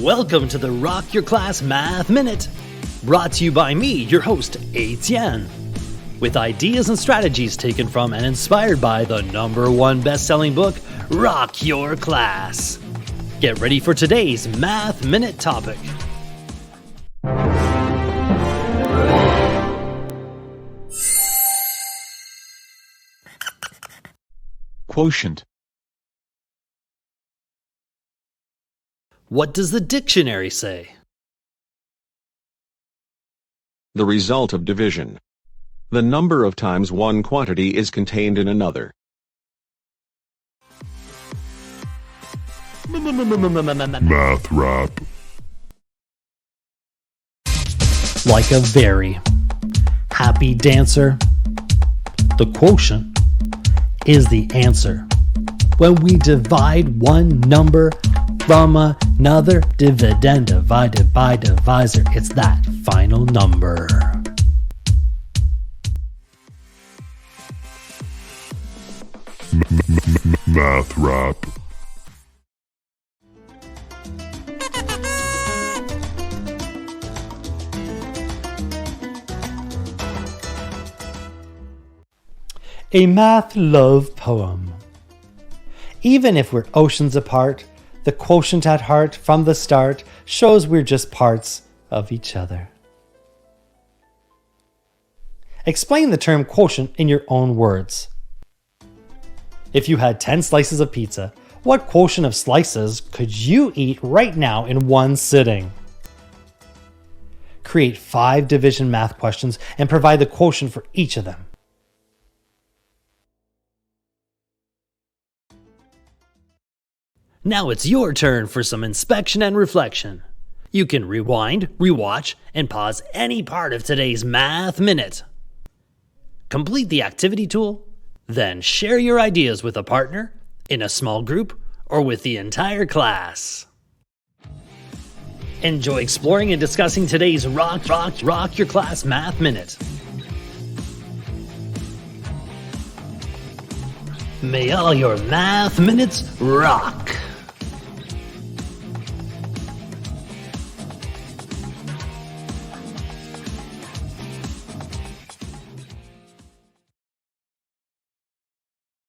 Welcome to the Rock Your Class Math Minute, brought to you by me, your host, Etienne, with ideas and strategies taken from and inspired by the #1 best-selling book, Rock Your Class. Get ready for today's Math Minute topic. Quotient. What does the dictionary say? The result of division. The number of times one quantity is contained in another. Math rap. Like a very happy dancer, the quotient is the answer. When we divide one number from another, dividend divided by divisor, it's that final number. Math rap. A math love poem. Even if we're oceans apart, the quotient at heart from the start shows we're just parts of each other. Explain the term quotient in your own words. If you had 10 slices of pizza, what quotient of slices could you eat right now in one sitting? Create 5 division math questions and provide the quotient for each of them. Now it's your turn for some inspection and reflection. You can rewind, rewatch, and pause any part of today's Math Minute. Complete the activity tool, then share your ideas with a partner, in a small group, or with the entire class. Enjoy exploring and discussing today's Rock Your Class Math Minute. May all your math minutes rock!